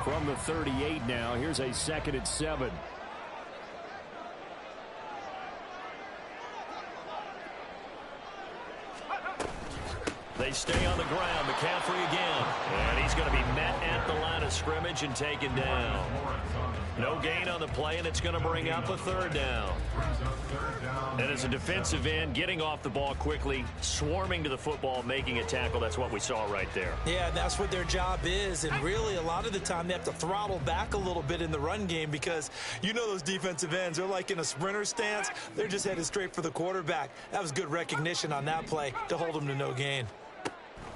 From the 38 now, here's a 2nd and 7. They stay on the ground. McCaffrey again. And he's going to be met at the line of scrimmage and taken down. No gain on the play, and it's going to bring up a 3rd down. And as a defensive end, getting off the ball quickly, swarming to the football, making a tackle, that's what we saw right there. Yeah, that's what their job is. And really, a lot of the time, they have to throttle back a little bit in the run game because you know those defensive ends, they're like in a sprinter stance. They're just headed straight for the quarterback. That was good recognition on that play to hold them to no gain.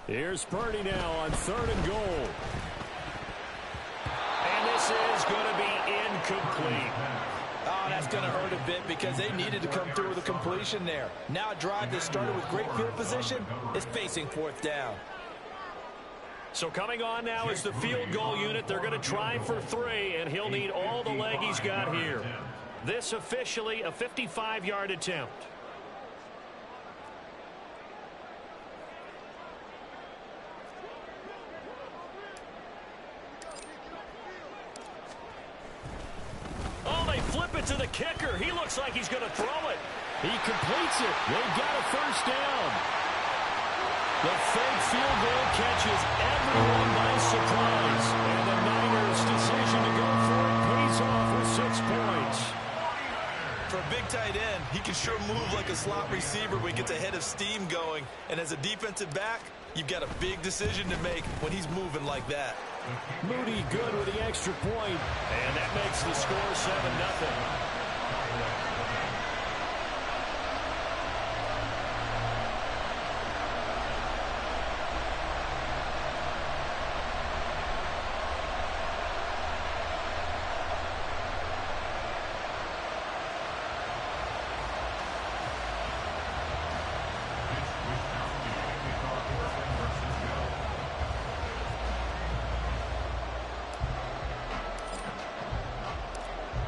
Here's Purdy now on 3rd and goal. And this is going to be incomplete. Oh, that's going to hurt a bit because they needed to come through with a completion there. Now a drive that started with great field position is facing 4th down. So coming on now is the field goal unit. They're going to try for 3, and he'll need all the leg he's got here. This officially a 55-yard attempt. Flip it to the kicker. He looks like he's going to throw it. He completes it. They've got a 1st down. The 3rd field goal catches everyone by surprise. And the Niners' decision to go for it pays off with 6 points. For a big tight end, he can sure move like a slot receiver when he gets a head of steam going. And as a defensive back, you've got a big decision to make when he's moving like that. Moody good with the extra point. And that makes the score 7-0.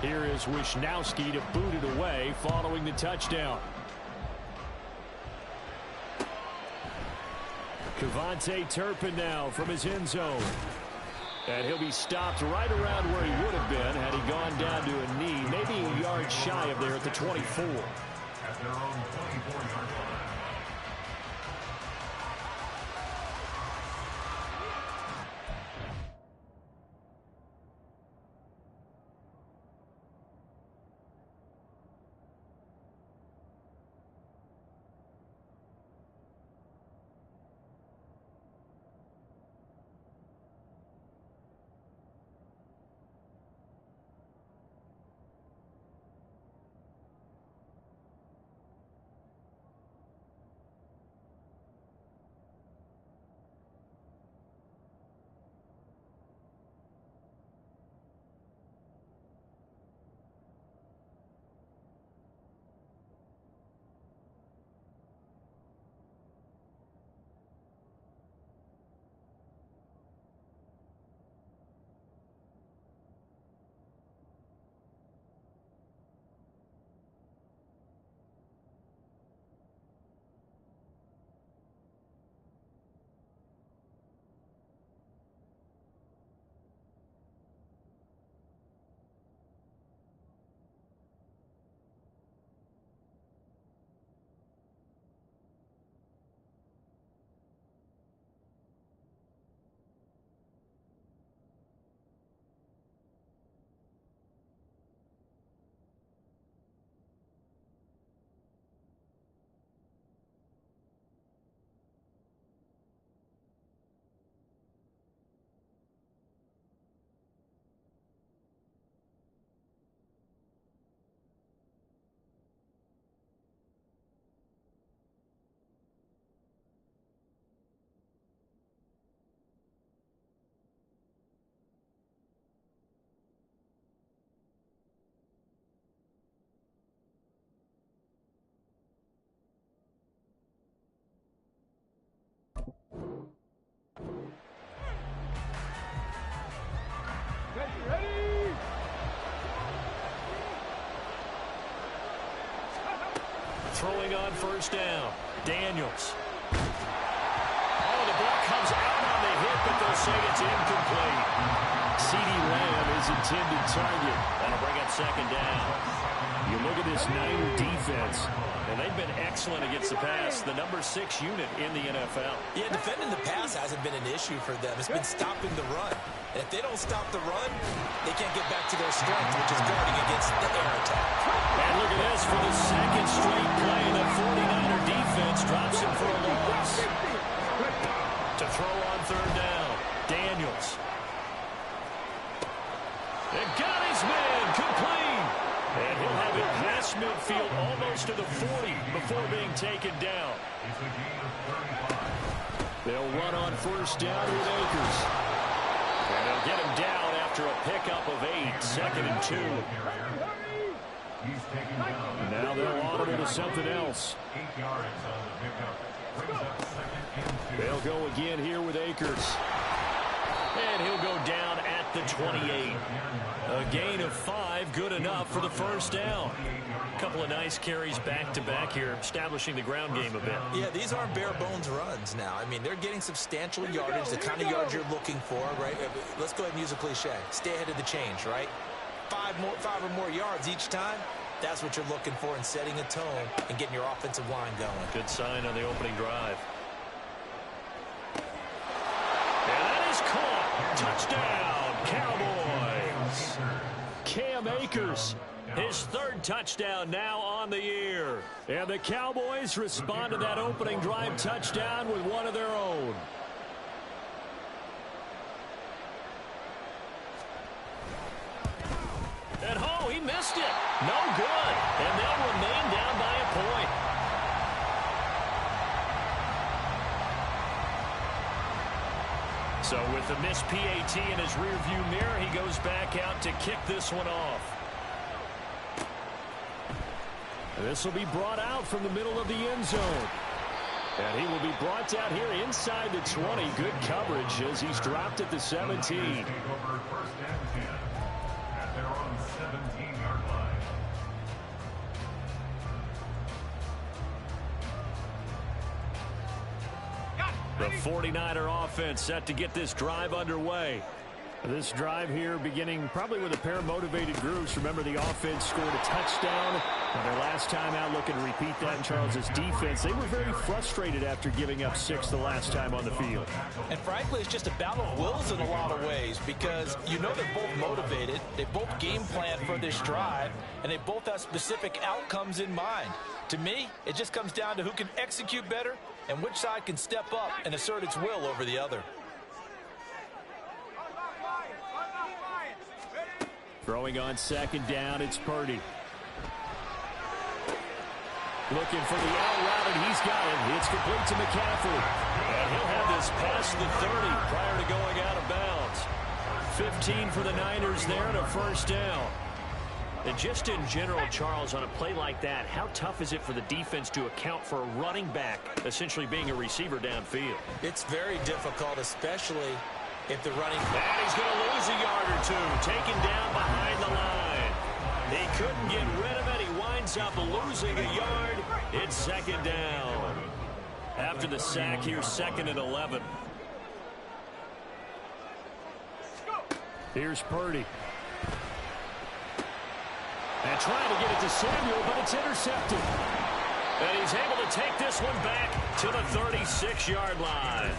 Here is Wishnowski to boot it away following the touchdown. Kevontae Turpin now from his end zone. And he'll be stopped right around where he would have been had he gone down to a knee, maybe a yard shy of there at the 24. At their own 24-yard line. Throwing on 1st down. Daniels. Oh, the ball comes out on the hit, but they'll say it's incomplete. CeeDee Lamb, his intended target. That'll bring up second down. You look at this Niner defense, and they've been excellent against the pass, the number 6 unit in the NFL. Yeah, defending the pass hasn't been an issue for them. It's been stopping the run. And if they don't stop the run, they can't get back to their strength, which is guarding against the air attack. And look at this for the second straight play. The 49er defense drops him for a loss. To throw on third down, Daniels. And got his man complete. And he'll have it past midfield almost to the 40 before being taken down. They'll run on first down with Akers. And they'll get him down after a pickup of 8, 2nd and 2. Now they'll audible to something else. They'll go again here with Akers. And he'll go down at the 28. A gain of 5, good enough for the first down. A couple of nice carries back-to-back here, establishing the ground game a bit. Yeah, these aren't bare-bones runs now. I mean, they're getting substantial yardage, the kind of yards you're looking for, right? Let's go ahead and use a cliche. Stay ahead of the change, right? 5 or more yards each time. That's what you're looking for in setting a tone and getting your offensive line going. Good sign on the opening drive. And that is caught. Touchdown, Cowboys. Cam Akers, his 3rd touchdown now on the year. And the Cowboys respond to that opening drive touchdown with one of their own. And oh, he missed it. No good. And they'll remain down by a point. So with the missed PAT in his rearview mirror, he goes back out to kick this one off. This will be brought out from the middle of the end zone. And he will be brought out here inside the 20. Good coverage as he's dropped at the 17. The 49er offense set to get this drive underway. This drive here beginning probably with a pair of motivated groups. Remember, the offense scored a touchdown on their last time out. Looking to repeat that in Charles's defense. They were very frustrated after giving up 6 the last time on the field. And frankly, it's just a battle of wills in a lot of ways because you know they're both motivated. They both game plan for this drive, and they both have specific outcomes in mind. To me, it just comes down to who can execute better and which side can step up and assert its will over the other. Throwing on second down, it's Purdy. Looking for the out route, and he's got it. It's complete to McCaffrey. And he'll have this past the 30 prior to going out of bounds. 15 for the Niners there and a first down. And just in general, Charles, on a play like that, how tough is it for the defense to account for a running back essentially being a receiver downfield? It's very difficult, especially if the running... And he's going to lose a yard or two, taken down behind the line. He couldn't get rid of it. He winds up losing a yard. It's second down. After the sack here, 2nd and 11. Here's Purdy. And trying to get it to Samuel, but it's intercepted. And he's able to take this one back to the 36-yard line.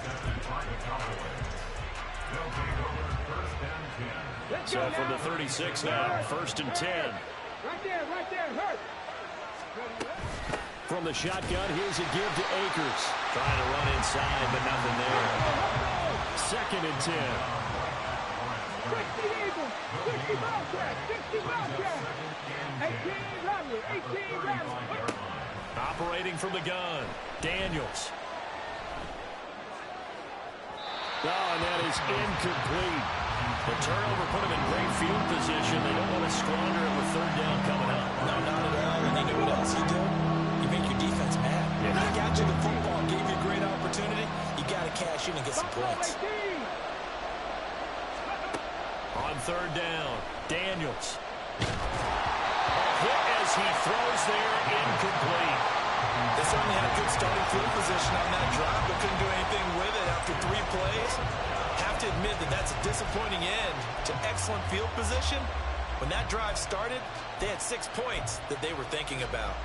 So from the 36 now, 1st and 10. Right there, hurt. From the shotgun, here's a give to Akers. Trying to run inside, but nothing there. 2nd and 10. 60 Eagles, 60 Bobcats, 60 Bobcats. 18 Rebels, 18 Rebels. Operating from the gun, Daniels. Oh, and that is incomplete. The turnover put him in great field position. They don't want to squander it with 3rd down coming up. No, not at all. And you know what else you do? You make your defense mad. Yeah. He got you the football, gave you a great opportunity. You got to cash in and get some points. On 3rd down, Daniels. Hit as he throws there, incomplete. They certainly had good starting field position on that drive, but couldn't do anything with it after 3 plays. Have to to admit that that's a disappointing end to excellent field position. When that drive started, they had 6 points that they were thinking about.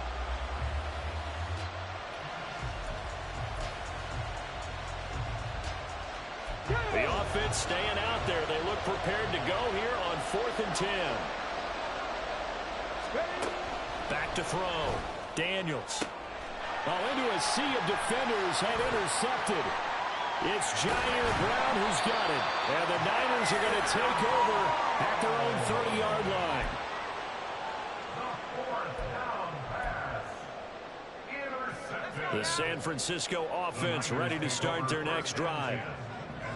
The offense staying out there. They look prepared to go here on 4th and 10. Back to throw. Daniels. Into a sea of defenders had intercepted. It's Jair Brown who's got it. And the Niners are going to take over at their own 30-yard line. The San Francisco offense ready to start their next drive.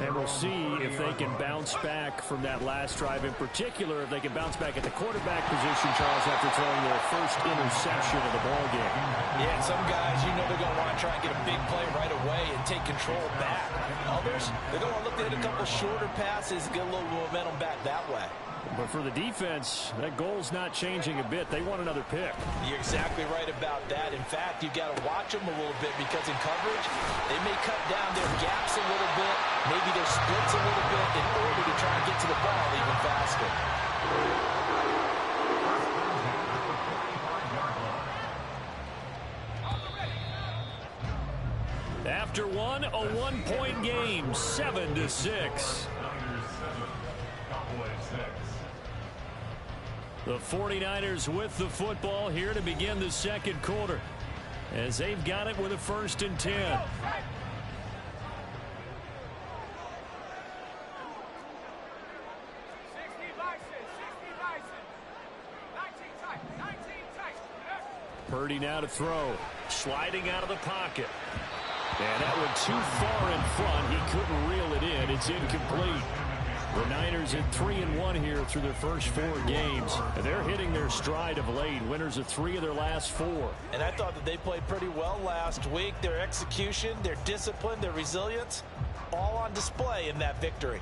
And we'll see if they can bounce back from that last drive. In particular, if they can bounce back at the quarterback position, Charles, after throwing their first interception of the ballgame. Yeah, and some guys, you know they're going to want to try and get a big play right away and take control back. Others, they're going to look to hit a couple shorter passes and get a little momentum back that way. But for the defense, that goal's not changing a bit. They want another pick. You're exactly right about that. In fact, you've got to watch them a little bit because in coverage, they may cut down their gaps a little bit, maybe their splits a little bit in order to try and get to the ball even faster. After one, a one-point game, 7-6. The 49ers with the football here to begin the second quarter as they've got it with a 1st and 10. Purdy now to throw. Sliding out of the pocket. And that went too far in front. He couldn't reel it in. It's incomplete. The Niners at 3-1 here through their first 4 games. And they're hitting their stride of late. Winners of 3 of their last 4. And I thought that they played pretty well last week. Their execution, their discipline, their resilience, all on display in that victory.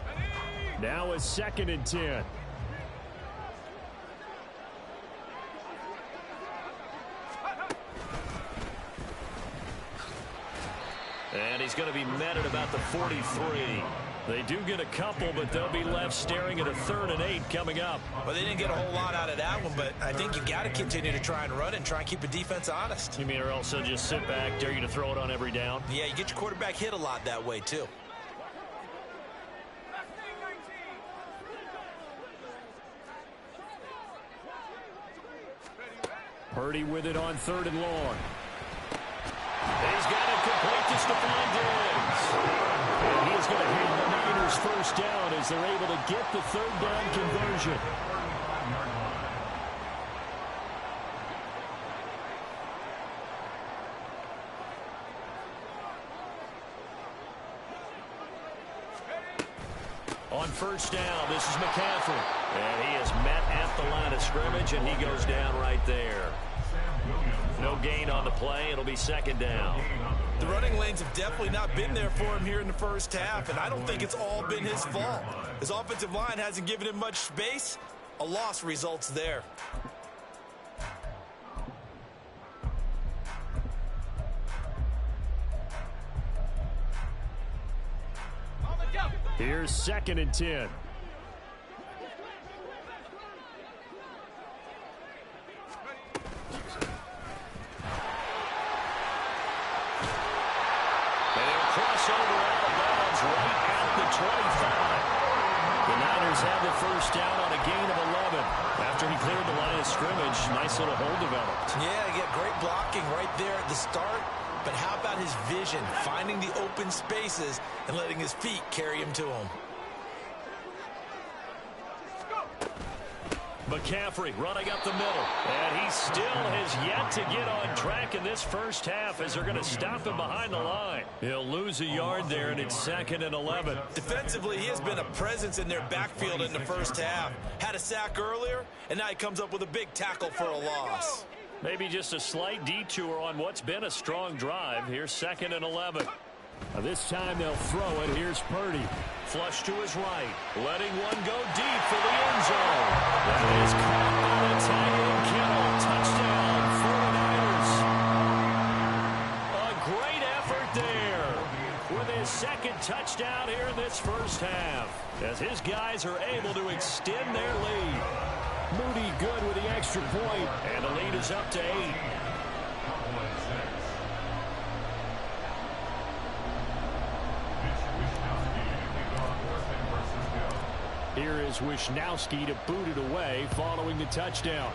Now a 2nd and 10. And he's going to be met at about the 43. They do get a couple, but they'll be left staring at a 3rd and 8 coming up. Well, they didn't get a whole lot out of that one, but I think you got to continue to try and run and try and keep the defense honest. You mean or else they'll just sit back, dare you to throw it on every down? Yeah, you get your quarterback hit a lot that way, too. Purdy with it on 3rd and long. He's got it complete to Stephon Diggs. And he's going to hand the Niners 1st down as they're able to get the 3rd down conversion. On 1st down, this is McCaffrey. And he is met at the line of scrimmage, and he goes down right there. No gain on the play. It'll be 2nd down. The running lanes have definitely not been there for him here in the first half, and I don't think it's all been his fault. His offensive line hasn't given him much space. A loss results there. Here's 2nd and 10. Crossover out of bounds right at the 25. The Niners have the 1st down on a gain of 11. After he cleared the line of scrimmage, nice little hole developed. Yeah, he got great blocking right there at the start. But how about his vision, finding the open spaces and letting his feet carry him to him? McCaffrey running up the middle. And he still has yet to get on track in this first half as they're going to stop him behind the line. He'll lose a yard there, and it's 2nd and 11. Defensively, he has been a presence in their backfield in the first half. Had a sack earlier, and now he comes up with a big tackle for a loss. Maybe just a slight detour on what's been a strong drive. Here's 2nd and 11. This time they'll throw it. Here's Purdy. Flush to his right. Letting one go deep for the end zone. That is caught by the tight end Kittle. Touchdown, 49ers. A great effort there with his second touchdown here in this first half, as his guys are able to extend their lead. Moody good with the extra point, and the lead is up to 8. Here is Wisnowski to boot it away following the touchdown.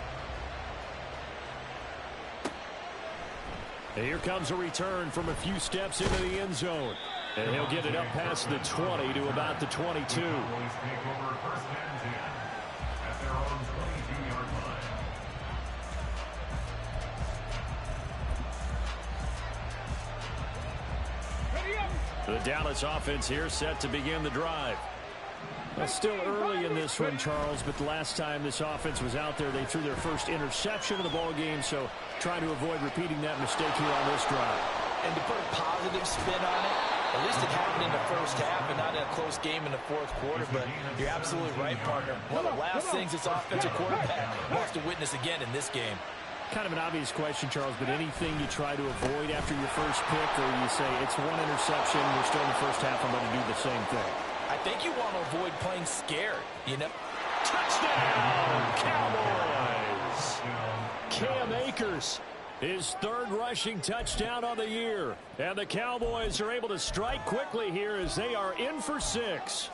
And here comes a return from a few steps into the end zone. And he'll get it up past the 20 to about the 22. The Dallas offense here set to begin the drive. Well, still early in this one, Charles, but the last time this offense was out there, they threw their first interception of the ball game, so trying to avoid repeating that mistake here on this drive. And to put a positive spin on it, at least it happened in the first half and not in a close game in the fourth quarter, but you're absolutely right, partner. One of the last things this offensive quarterback wants to witness again in this game. Kind of an obvious question, Charles, but anything you try to avoid after your first pick, or you say it's one interception, we're still in the first half, I'm going to do the same thing? I think you want to avoid playing scared, you know. Touchdown, Cowboys! Cam Akers, his third rushing touchdown on the year. And the Cowboys are able to strike quickly here as they are in for 6.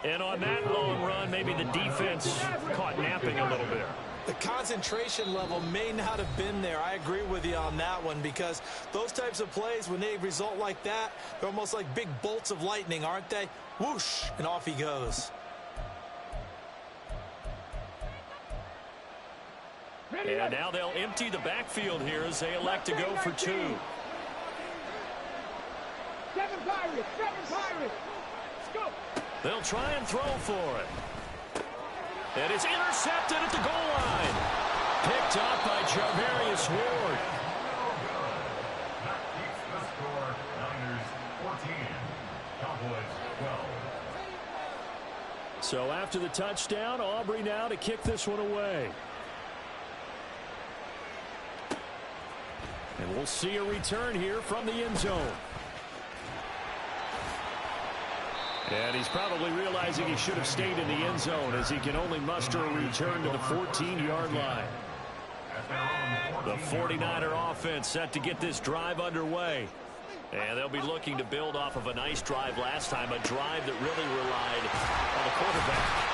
And on that long run, maybe the defense caught napping a little bit. The concentration level may not have been there. I agree with you on that one, because those types of plays, when they result like that, they're almost like big bolts of lightning, aren't they? Whoosh, and off he goes. And now they'll empty the backfield here as they elect to go for 2. 7 Pirates, 7 Pirates. Let's go. They'll try and throw for it. And it's intercepted at the goal line. Picked up by Charvarius Ward. That keeps the score. Niners 14. Cowboys 12. So after the touchdown, Aubrey now to kick this one away. And we'll see a return here from the end zone. And he's probably realizing he should have stayed in the end zone, as he can only muster a return to the 14-yard line. The 49er offense set to get this drive underway. And they'll be looking to build off of a nice drive last time, a drive that really relied on the quarterback.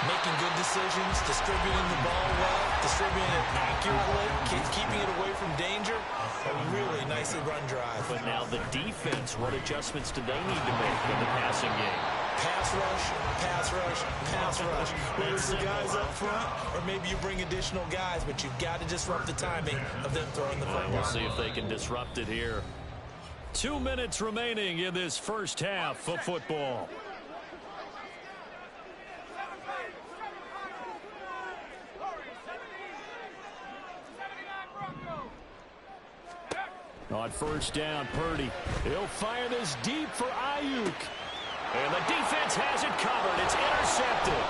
Making good decisions, distributing the ball well, distributing it accurately, keeping it away from danger. A really nicely run drive. But now the defense, what adjustments do they need to make in the passing game? Pass rush, pass rush, pass rush. Whether it's the guys up front, or maybe you bring additional guys, but you've got to disrupt the timing of them throwing the football. We'll see if they can disrupt it here. 2 minutes remaining in this first half of football. On first down, Purdy. He'll fire this deep for Ayuk. And the defense has it covered. It's intercepted.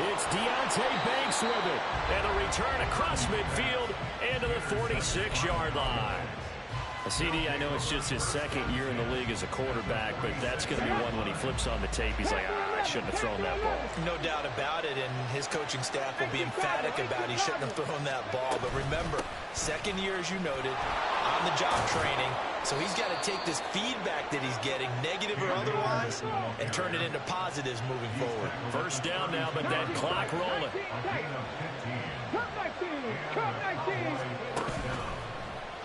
It's Deontay Banks with it. And a return across midfield into the 46-yard line. CD, I know it's just his second year in the league as a quarterback, but that's going to be one when he flips on the tape. He's like, I shouldn't have thrown that ball. No doubt about it, and his coaching staff will be emphatic about he shouldn't have thrown that ball. But remember, second year, as you noted, on-the-job training, so he's got to take this feedback that he's getting, negative or otherwise, and turn it into positives moving forward. First down now, but that clock rolling. Come 19, come 19.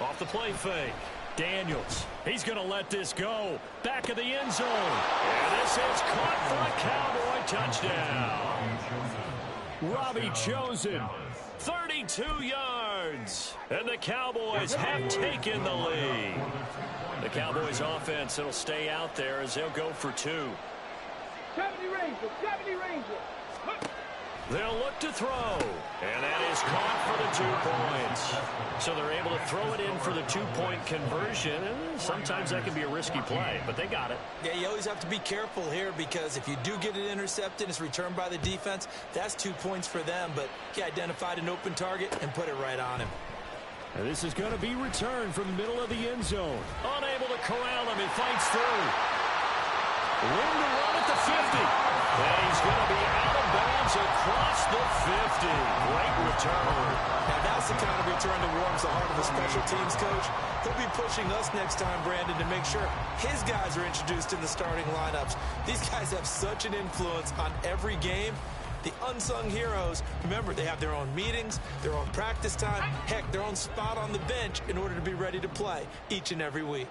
Off the play fake. Daniels. He's going to let this go. Back of the end zone. And this is caught for a Cowboy touchdown. Robbie Chosen. 32 yards. And the Cowboys have taken the lead. The Cowboys offense, it'll stay out there as they'll go for 2. 70 Rangers, 70 Rangers. They'll look to throw, and that is caught for the 2 points. So they're able to throw it in for the 2-point conversion, and sometimes that can be a risky play, but they got it. Yeah, you always have to be careful here, because if you do get it intercepted, it's returned by the defense, that's 2 points for them, but he identified an open target and put it right on him. And this is going to be returned from the middle of the end zone. Unable to corral him. He fights through. Room to run at the 50. And he's going to be out of bounds across the 50. Great return. Now that's the kind of return that warms the heart of a special teams coach. He'll be pushing us next time, Brandon, to make sure his guys are introduced in the starting lineups. These guys have such an influence on every game. The unsung heroes, remember, they have their own meetings, their own practice time, heck, their own spot on the bench in order to be ready to play each and every week.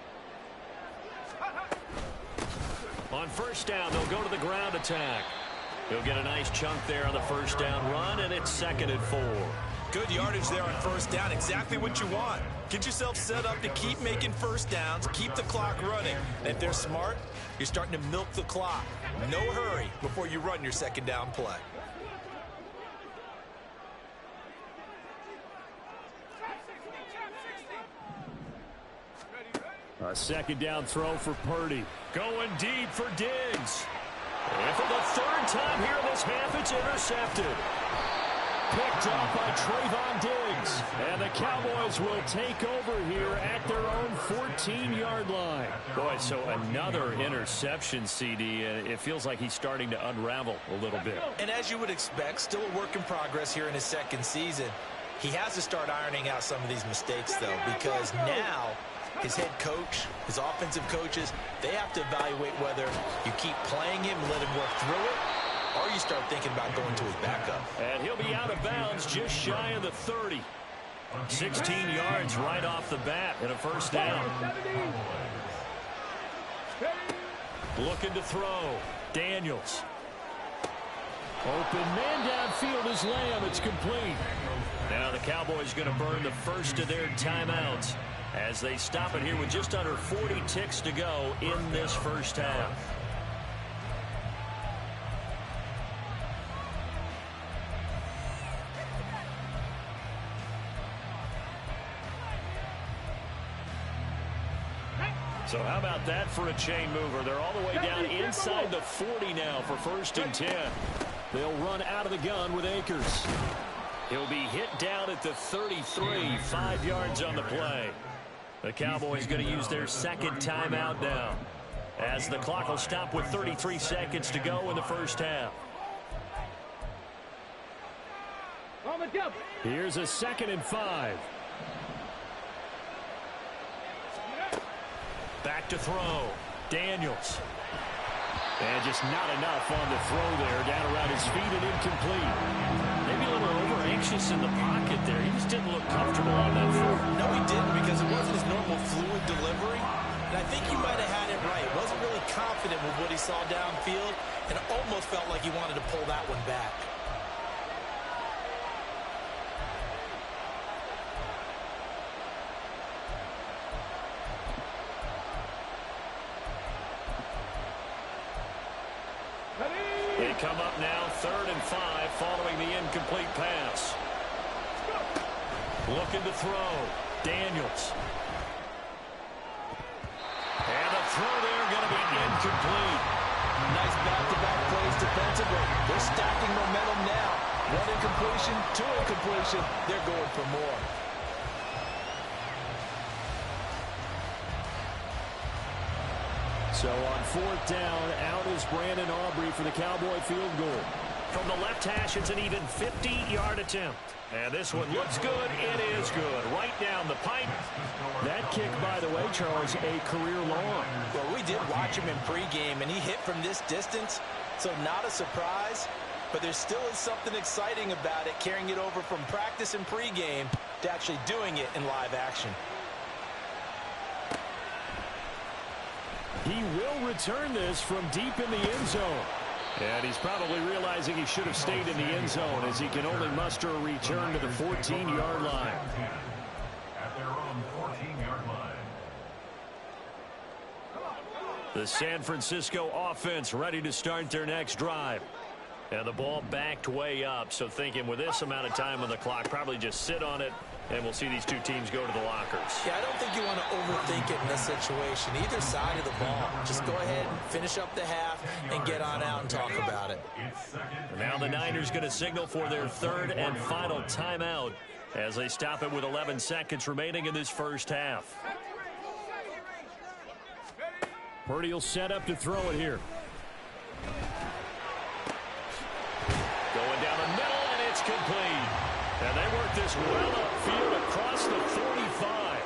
On first down, they'll go to the ground attack. He'll get a nice chunk there on the first down run, and it's 2nd and 4. Good yardage there on first down, exactly what you want. Get yourself set up to keep making first downs, keep the clock running. And if they're smart, you're starting to milk the clock. No hurry before you run your second down play. A second down throw for Purdy. Going deep for Diggs. And for the 3rd time here in this half, it's intercepted. Picked up by Trayvon Diggs. And the Cowboys will take over here at their own 14-yard line. Boy, so another interception, CD. It feels like he's starting to unravel a little bit. And as you would expect, still a work in progress here in his second season. He has to start ironing out some of these mistakes, though, because now his head coach, his offensive coaches, they have to evaluate whether you keep playing him and let him work through it, or you start thinking about going to his backup. And he'll be out of bounds just shy of the 30. 16 yards right off the bat and a first down. Looking to throw. Daniels. Open man downfield is Lamb. It's complete. Now the Cowboys going to burn the first of their timeouts as they stop it here with just under 40 ticks to go in this first half. So how about that for a chain mover? They're all the way down inside the 40 now for 1st and 10. They'll run out of the gun with Akers. He'll be hit down at the 33, 5 yards on the play. The Cowboys going to use their second timeout now, as the clock will stop with 33 seconds to go in the first half. Here's a 2nd and 5. Back to throw. Daniels. And just not enough on the throw there. Down around his feet and incomplete. Maybe a little over-anxious in the pocket there. He just didn't look comfortable on that throw. No, he didn't, because it wasn't his normal fluid delivery. And I think he might have had it right. Wasn't really confident with what he saw downfield, and almost felt like he wanted to pull that one back. They come up now, 3rd and 5, following the incomplete pass. Looking to throw. Daniels. And the throw there going to be incomplete. Nice back-to-back plays defensively. They're stacking momentum now. 1 incompletion, 2 incompletion. They're going for more. So on 4th down, out is Brandon Aubrey for the Cowboy field goal. From the left hash, it's an even 50-yard attempt. And this one looks good. It is good. Right down the pipe. That kick, by the way, Charles, a career long. Well, we did watch him in pregame, and he hit from this distance, so not a surprise. But there still is something exciting about it, carrying it over from practice and pregame to actually doing it in live action. He will return this from deep in the end zone. And he's probably realizing he should have stayed in the end zone, as he can only muster a return to the 14-yard line. At their own 14-yard line. The San Francisco offense ready to start their next drive. And the ball backed way up, so thinking with this amount of time on the clock, probably just sit on it, and we'll see these two teams go to the lockers. Yeah, I don't think you want to overthink it in this situation. Either side of the ball. Just go ahead and finish up the half and get on out and talk about it. Now the Niners going to signal for their 3rd and final timeout as they stop it with 11 seconds remaining in this first half. Purdy will set up to throw it here. Going down the middle, and it's complete. And they work this well upfield across the 45.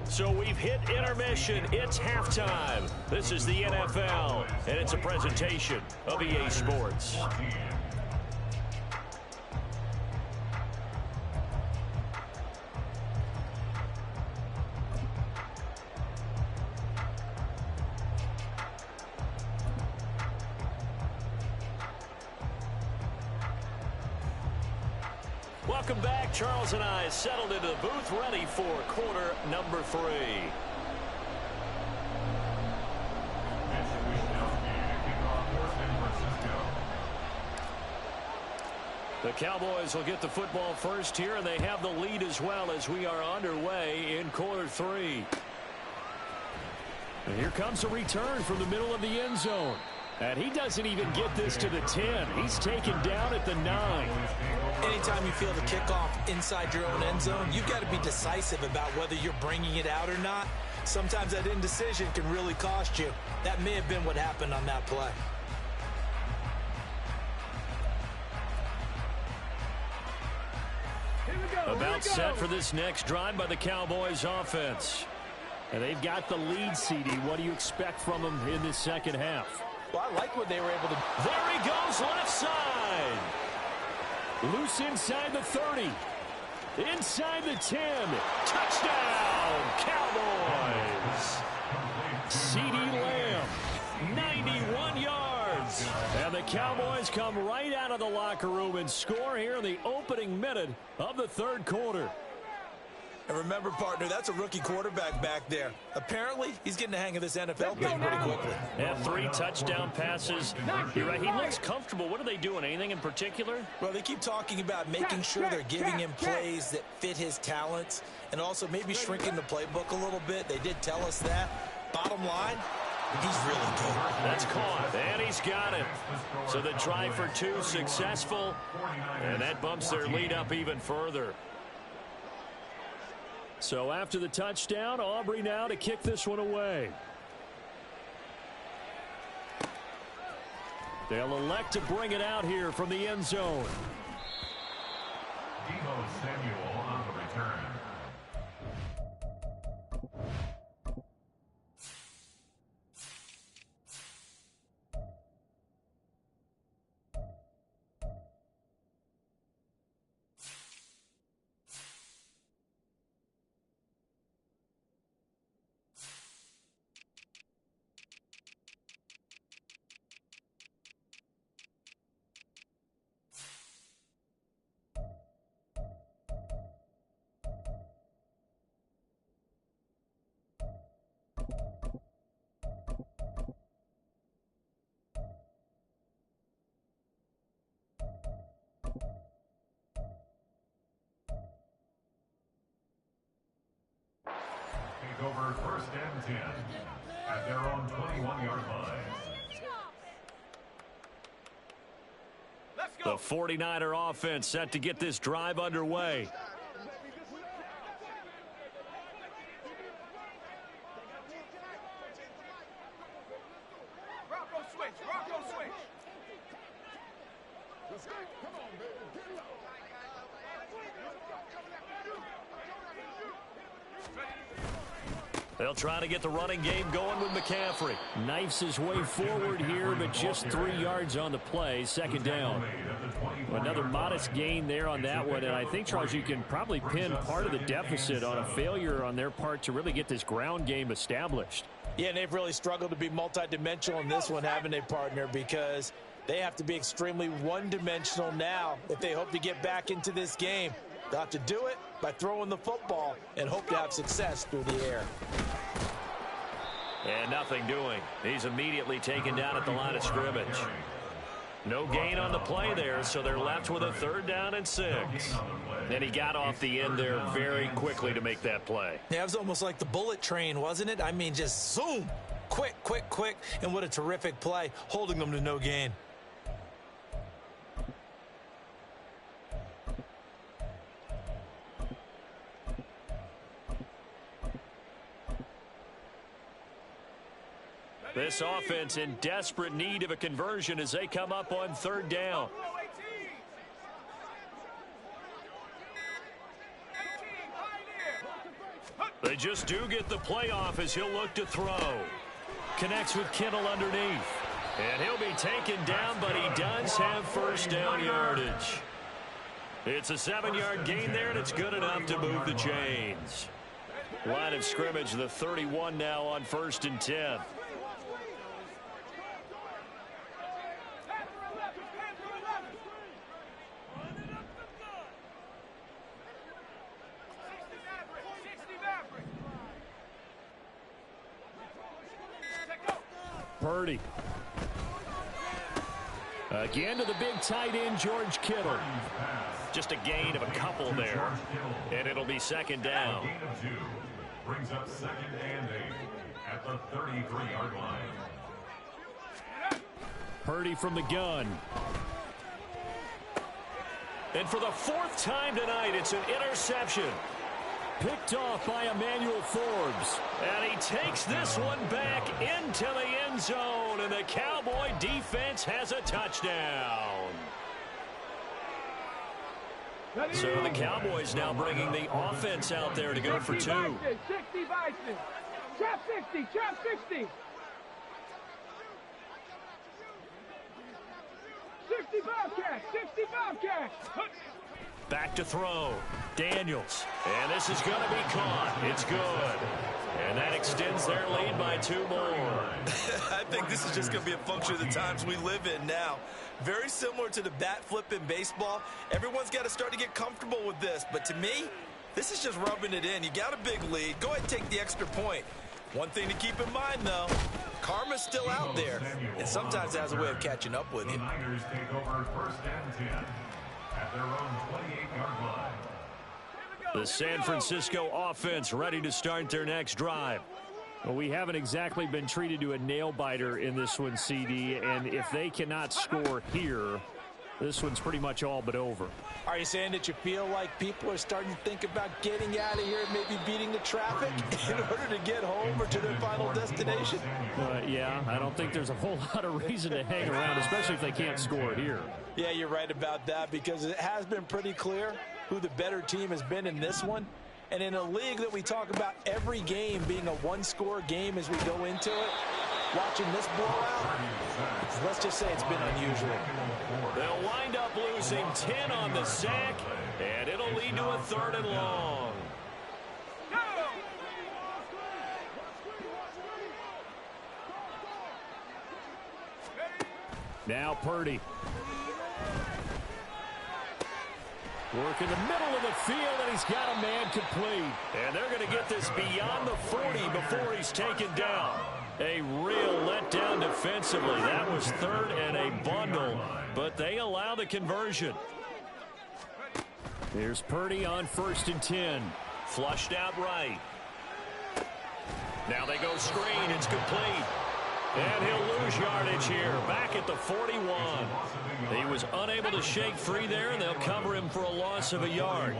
So we've hit intermission. It's halftime. This is the NFL, and it's a presentation of EA Sports. Welcome back. Charles and I settled into the booth, ready for quarter number 3. The Cowboys will get the football first here, and they have the lead as well as we are underway in quarter 3. And here comes a return from the middle of the end zone. And he doesn't even get this to the 10. He's taken down at the 9. Anytime you feel the kickoff inside your own end zone, you've got to be decisive about whether you're bringing it out or not. Sometimes that indecision can really cost you. That may have been what happened on that play. About set for this next drive by the Cowboys offense. And they've got the lead, CD. What do you expect from them in this second half? Well, I like what they were able to. There he goes, left side. Loose inside the 30. Inside the 10. Touchdown, Cowboys. CD Lamb, 91 yards. And the Cowboys come right out of the locker room and score here in the opening minute of the third quarter. And remember, partner, that's a rookie quarterback back there. Apparently, he's getting the hang of this NFL thing pretty quickly. And 3 touchdown passes. You're right, he looks comfortable. What are they doing? Anything in particular? Well, they keep talking about making sure they're giving him plays that fit his talents and also maybe shrinking the playbook a little bit. They did tell us that. Bottom line, he's really good. That's caught, and he's got it. So the try for 2 successful, and that bumps their lead up even further. So after the touchdown, Aubrey now to kick this one away. They'll elect to bring it out here from the end zone. Deebo Samuel on the return. Over 1st and 10 at their own 21-yard line. The 49er offense set to get this drive underway. Rocco switch. Rocco switch. Let's go. Come on, baby. Get low. They'll try to get the running game going with McCaffrey. Knifes his way forward here, but just 3 yards on the play. Second down. Another modest gain there on that one. And I think, Charles, you can probably pin part of the deficit on a failure on their part to really get this ground game established. Yeah, and they've really struggled to be multidimensional in this one, haven't they, partner? Because they have to be extremely one-dimensional now if they hope to get back into this game. They'll have to do it by throwing the football and hope to have success through the air. And nothing doing. He's immediately taken down at the line of scrimmage. No gain on the play there, so they're left with a 3rd down and 6. And he got off the end there very quickly to make that play. Yeah, it was almost like the bullet train, wasn't it? I mean, just zoom. Quick, quick, quick. And what a terrific play, holding them to no gain. This offense in desperate need of a conversion as they come up on 3rd down. They just do get the playoff as he'll look to throw. Connects with Kittle underneath. And he'll be taken down, but he does have 1st down yardage. It's a 7-yard gain there, and it's good enough to move the chains. Line of scrimmage, the 31 now on 1st and 10. Purdy. Again to the big tight end, George Kittle. Just a gain of a couple there, and it'll be 2nd down. Gain of 2 brings up 2nd and 8 at the 33-yard line. Purdy from the gun. And for the 4th time tonight, it's an interception. Picked off by Emmanuel Forbes. And he takes this one back into the end zone, and the Cowboy defense has a touchdown. So the Cowboys now bringing the offense out there to go for 2. 60 Bison. Trap 60. Trap 60. 60 Bobcats. 60 Bobcats. Back to throw. Daniels. And this is going to be caught. It's good. And that extends their lead by 2 more. I think this is just going to be a function of the times we live in now. Very similar to the bat flip in baseball. Everyone's got to start to get comfortable with this. But to me, this is just rubbing it in. You got a big lead. Go ahead and take the extra point. One thing to keep in mind, though, karma's still out there. And sometimes it has a way of catching up with you. The Niners take over 1st and 10 at their own 28-yard line. The San Francisco offense ready to start their next drive. Well, we haven't exactly been treated to a nail-biter in this one, CD, and if they cannot score here, this one's pretty much all but over. Are you saying that you feel like people are starting to think about getting out of here and maybe beating the traffic in order to get home or to their final destination? Yeah, I don't think there's a whole lot of reason to hang around, especially if they can't score here. Yeah, you're right about that, because it has been pretty clear who the better team has been in this one. And in a league that we talk about every game being a one-score game as we go into it, watching this blowout, let's just say it's been unusual. They'll wind up losing 10 on the sack, and it'll lead to a 3rd and long. Now Purdy. Work in the middle of the field, and he's got a man complete. And they're going to get this beyond the 40 before he's taken down. A real letdown defensively. That was 3rd and a bundle, but they allow the conversion. Here's Purdy on 1st and 10. Flushed out right. Now they go screen. It's complete. And he'll lose yardage here, back at the 41. He was unable to shake free there, and they'll cover him for a loss of a yard.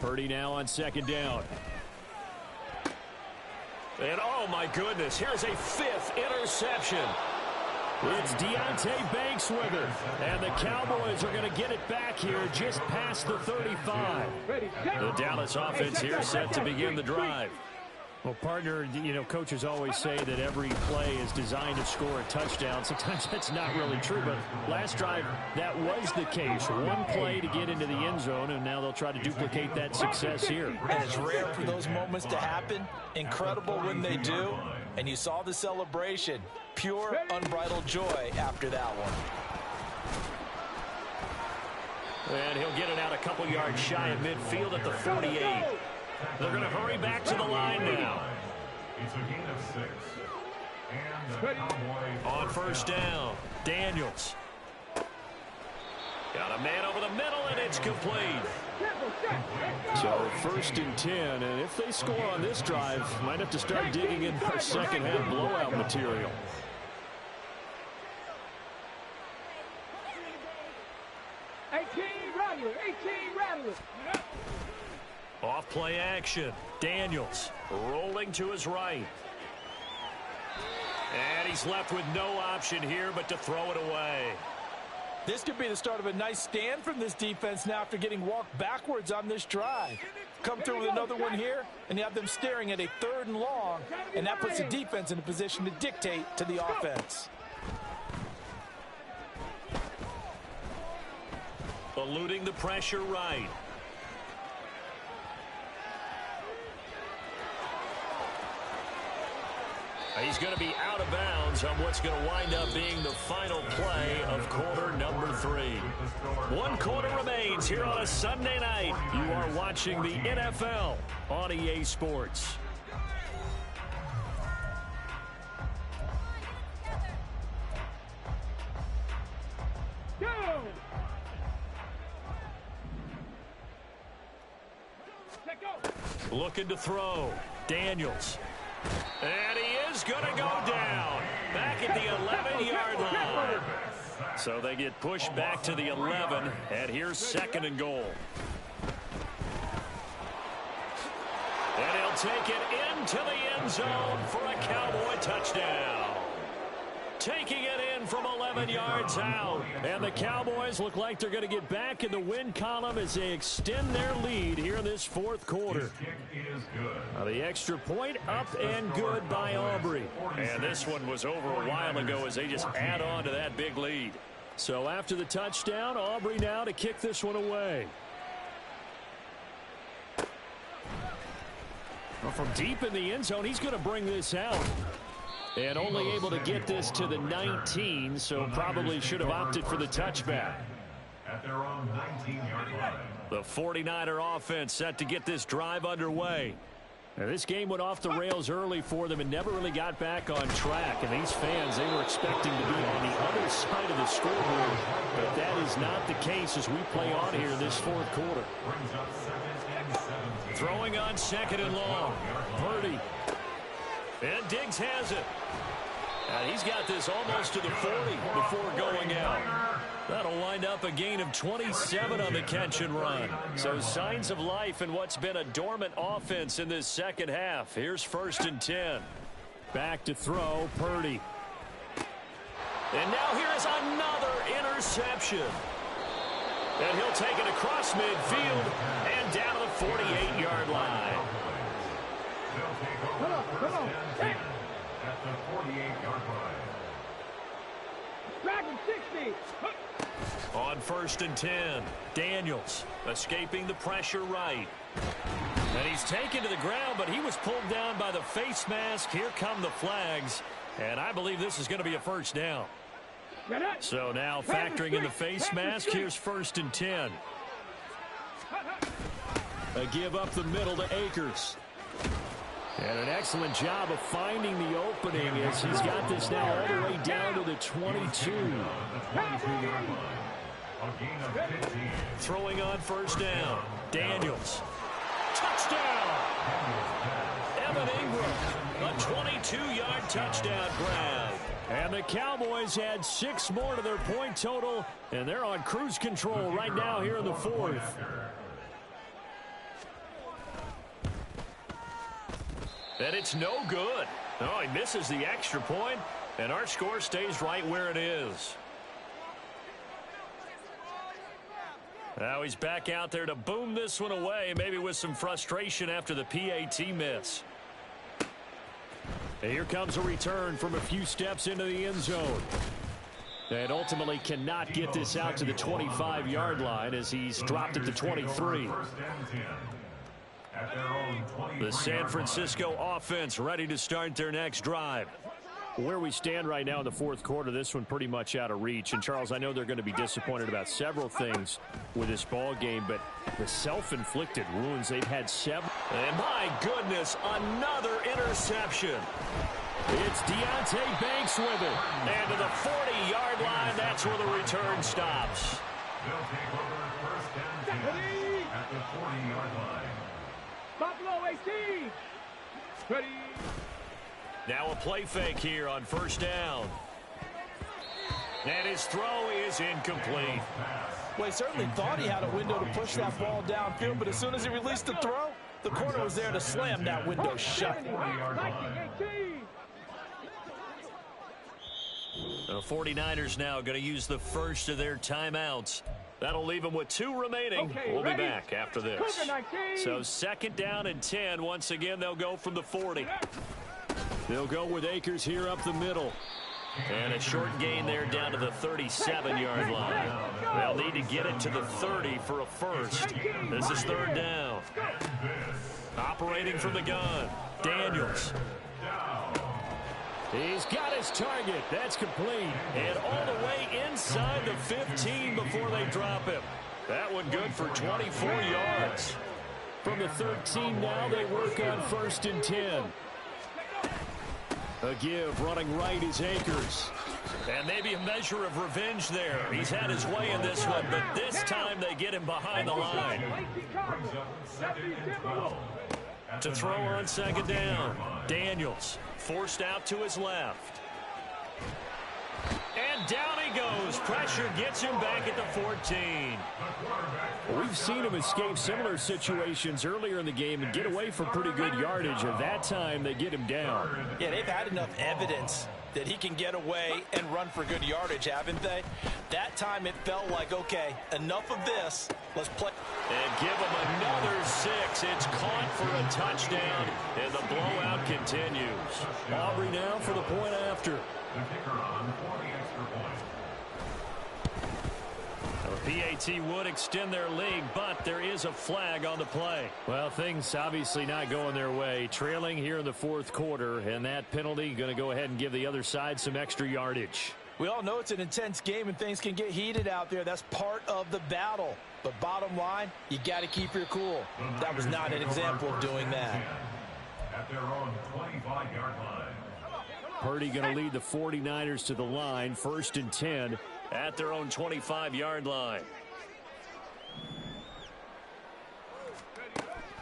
Purdy now on 2nd down. And oh my goodness, here's a 5th interception. It's Deontay Banks with her, and the Cowboys are going to get it back here just past the 35. The Dallas offense here set to begin the drive. Well, partner, you know, coaches always say that every play is designed to score a touchdown. Sometimes that's not really true, but last drive, that was the case. One play to get into the end zone, and now they'll try to duplicate that success here. And it's rare for those moments to happen. Incredible when they do. And you saw the celebration. Pure, unbridled joy after that one. And he'll get it out a couple yards shy of midfield at the 48. They're going to hurry back to the line now. It's a gain of 6. And the Cowboys on first down. Daniels. Got a man over the middle, and it's complete. So 1st and 10, and if they score on this drive, might have to start digging in for second half blowout material. Off play action. Daniels rolling to his right. And he's left with no option here but to throw it away. This could be the start of a nice stand from this defense now after getting walked backwards on this drive. Come through with another one here, and you have them staring at a 3rd and long, and that puts the defense in a position to dictate to the offense. Eluding the pressure right. He's going to be out of bounds on what's going to wind up being the final play of quarter number 3. 1 quarter remains here on a Sunday night. You are watching the NFL on EA Sports. Looking to throw. Daniels. And he is going to go down. Back at the 11-yard line. So they get pushed back to the 11, and here's 2nd and goal. And he'll take it into the end zone for a Cowboy touchdown. Taking it in from 11 yards out. And the Cowboys look like they're going to get back in the win column as they extend their lead here in this 4th quarter. The extra point up and good by Aubrey. And this one was over a while ago as they just add on to that big lead. So after the touchdown, Aubrey now to kick this one away. Well, from deep in the end zone, he's going to bring this out. And only able to get this to the 19, so probably should have opted for the touchback. At their own 19-yard line. The 49er offense set to get this drive underway. Now, this game went off the rails early for them and never really got back on track. And these fans, they were expecting to be on the other side of the scoreboard. But that is not the case as we play on here in this 4th quarter. Throwing on 2nd and long. Purdy. And Diggs has it. And he's got this almost to the 40 before going out. That'll wind up a gain of 27 on the catch and run. So signs of life in what's been a dormant offense in this second half. Here's 1st and 10. Back to throw, Purdy. And now here is another interception. And he'll take it across midfield and down to the 48-yard line. Come on. Hey. At the 48-yard line. Dragon 60. On 1st and 10, Daniels escaping the pressure right. And he's taken to the ground, but he was pulled down by the face mask. Here come the flags, and I believe this is going to be a 1st down. So now factoring in the face mask, here's 1st and 10. A give up the middle to Akers. And an excellent job of finding the opening as he's got this now all the way down to the 22. Throwing on 1st down. Daniels. Touchdown! Evan Ingram, a 22-yard touchdown grab. And the Cowboys had 6 more to their point total, and they're on cruise control right now here in the 4th. And it's no good. Oh, he misses the extra point, and our score stays right where it is. Now he's back out there to boom this one away, maybe with some frustration after the PAT miss. And here comes a return from a few steps into the end zone. And ultimately cannot get this out to the 25-yard line as he's dropped it to 23. The San Francisco offense ready to start their next drive. Where we stand right now in the fourth quarter, this one pretty much out of reach. And, Charles, I know they're going to be disappointed about several things with this ball game, but the self-inflicted wounds, they've had 7. And my goodness, another interception. It's Deontay Banks with it. And to the 40-yard line, that's where the return stops. They'll take over first and 10 at the 40-yard line. Buffalo 18. Ready. Now a play fake here on first down. And his throw is incomplete. Well, he certainly thought he had a window to push that ball downfield, but as soon as he released the throw, the corner was there to slam that window shut. The 49ers now going to use the first of their timeouts. That'll leave them with 2 remaining. We'll be back after this. So second down and 10. Once again, they'll go from the 40. They'll go with Akers here up the middle. And a short gain there down to the 37-yard line. They'll need to get it to the 30 for a first. This is third down. Operating from the gun, Daniels. He's got his target. That's complete. And all the way inside the 15 before they drop him. That one good for 24 yards. From the 13 now, they work on first and 10. A give, running right is Akers. And maybe a measure of revenge there. He's had his way in this one, but this time they get him behind the line. To throw on second down, Daniels forced out to his left. And down he goes. Pressure gets him back at the 14. We've seen him escape similar situations earlier in the game and get away from pretty good yardage. At that time, they get him down. Yeah, they've had enough evidence that he can get away and run for good yardage, haven't they? That time it felt like, okay, enough of this. Let's play. And give him another 6. It's caught for a touchdown, and the blowout continues. Aubrey now for the point after. The kicker on for the extra point. The PAT would extend their lead, but there is a flag on the play. Well, things obviously not going their way. Trailing here in the fourth quarter, and that penalty going to go ahead and give the other side some extra yardage. We all know it's an intense game and things can get heated out there. That's part of the battle. But bottom line, you got to keep your cool. That was not an example of doing that. At their own 25-yard line. Purdy going to lead the 49ers to the line, first and 10. At their own 25-yard line.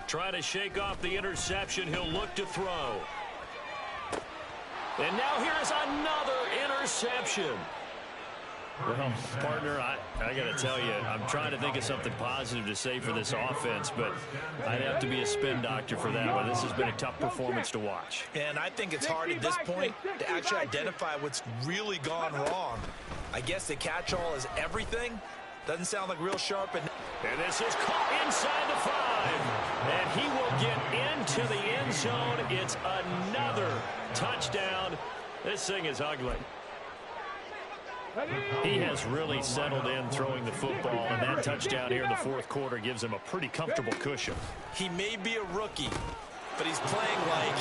Trying to shake off the interception. He'll look to throw. And now here's another interception. Well, partner, I got to tell you, I'm trying to think of something positive to say for this offense, but I'd have to be a spin doctor for that one. This has been a tough performance to watch. And I think it's hard at this point to actually identify what's really gone wrong. I guess the catch-all is everything. Doesn't sound like real sharp. And this is caught inside the 5. And he will get into the end zone. It's another touchdown. This thing is ugly. He has really settled in throwing the football, and that touchdown here in the fourth quarter gives him a pretty comfortable cushion. He may be a rookie, but he's playing like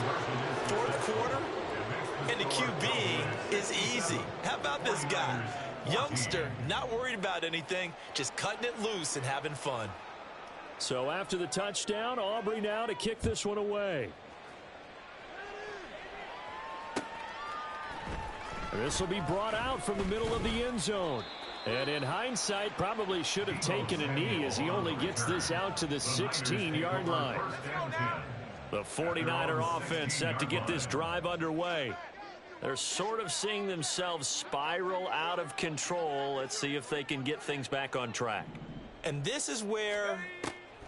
fourth quarter, and the QB is easy. How about this guy? Youngster, not worried about anything, just cutting it loose and having fun. So after the touchdown, Aubrey now to kick this one away. This will be brought out from the middle of the end zone. And in hindsight, probably should have taken a knee as he only gets this out to the 16-yard line. The 49er offense set to get this drive underway. They're sort of seeing themselves spiral out of control. Let's see if they can get things back on track. And this is where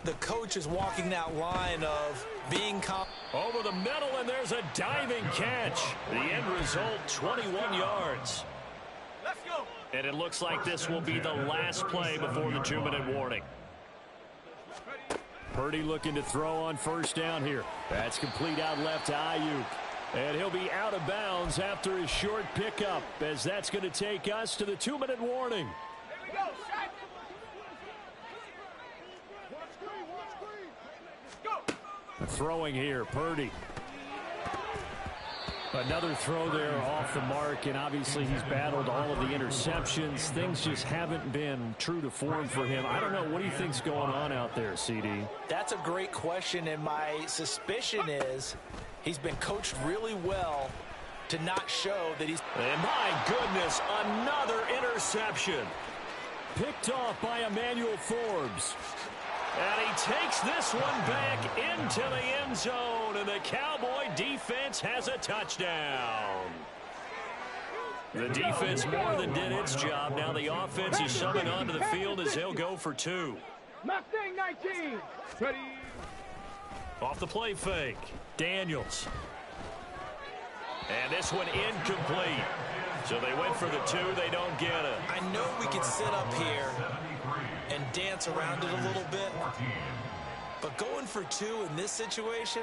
the coach is walking that line of being confident. Over the middle, and there's a diving catch. The end result, 21 yards. Let's go. And it looks like this will be the last play before the 2-minute warning. Purdy looking to throw on first down here. That's complete out left to Ayuk. And he'll be out of bounds after his short pickup, as that's going to take us to the 2-minute warning. Here we go. Throwing here, Purdy. Another throw there off the mark, and obviously he's battled all of the interceptions. Things just haven't been true to form for him. I don't know. What do you think's going on out there, CD? That's a great question, and my suspicion is he's been coached really well to not show that he's... And my goodness, another interception. Picked off by Emmanuel Forbes. And he takes this one back into the end zone, and the Cowboy defense has a touchdown. The defense more than did its job. Now the offense is summoned onto the field as they'll go for 2. Mustang 19. Ready. Off the play fake. Daniels. And this one incomplete. So they went for the 2. They don't get it. I know we could sit up here and dance around it a little bit, but going for 2 in this situation,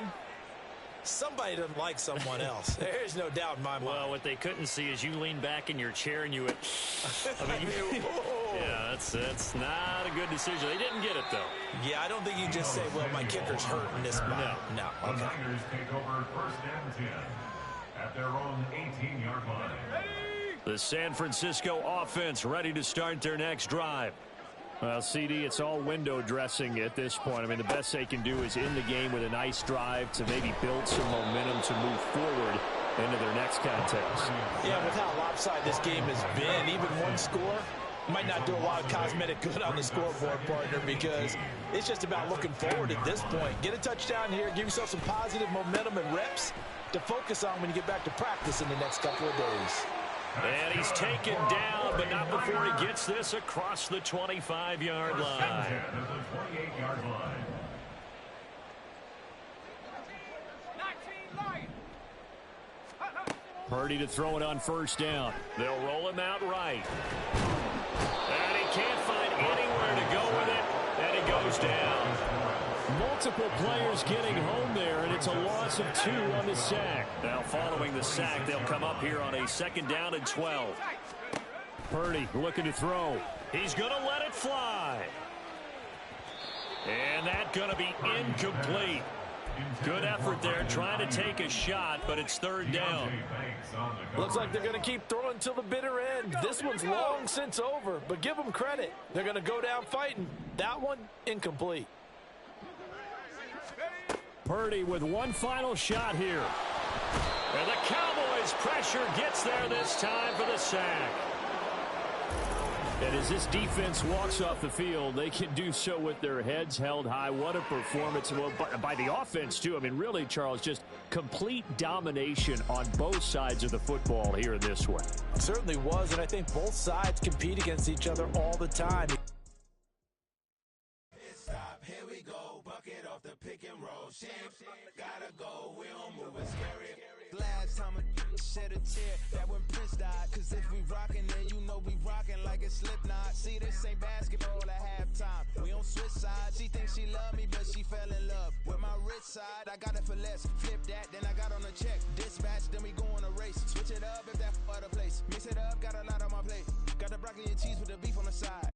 somebody doesn't like someone else. There's no doubt in my mind. Well, what they couldn't see is you lean back in your chair and you went, yeah, that's not a good decision. They didn't get it, though. Yeah, I don't think you just say, well, my kicker's hurting this spot. No. The Okay. Niners take over 1st and 10 at their own 18-yard line. The San Francisco offense ready to start their next drive. Well, CD, it's all window dressing at this point. I mean, the best they can do is in the game with a nice drive to maybe build some momentum to move forward into their next contest. Yeah, with how lopsided this game has been, even one score might not do a lot of cosmetic good on the scoreboard, partner, because it's just about looking forward at this point. Get a touchdown here, give yourself some positive momentum and reps to focus on when you get back to practice in the next couple of days. And he's taken down, but not before he gets this across the 25-yard line. Purdy to throw it on 1st down. They'll roll him out right. And he can't find anywhere to go with it, and he goes down. Multiple players getting home there, and it's a loss of 2 on the sack. Now following the sack, they'll come up here on a 2nd down and 12. Purdy looking to throw. He's going to let it fly. And that's going to be incomplete. Good effort there, trying to take a shot, but it's 3rd down. Looks like they're going to keep throwing till the bitter end. This one's long since over, but give them credit. They're going to go down fighting. That one, incomplete. Purdy with one final shot here. And the Cowboys' pressure gets there this time for the sack. And as this defense walks off the field, they can do so with their heads held high. What a performance by the offense, too. I mean, really, Charles, just complete domination on both sides of the football here in this one. It certainly was, and I think both sides compete against each other all the time. Here we go, bucket off the pick and roll. Gotta go, we don't move it scary. Last time I shed a tear, that when Prince died. Cause if we rockin', then you know we rockin' like a Slipknot. See, this ain't basketball at halftime. We on switch sides. She thinks she love me, but she fell in love with my rich side. I got it for less. Flip that, then I got on a check. Dispatch, then we go on a race. Switch it up if that other place. Mix it up, got a lot on my plate. Got the broccoli and cheese with the beef on the side.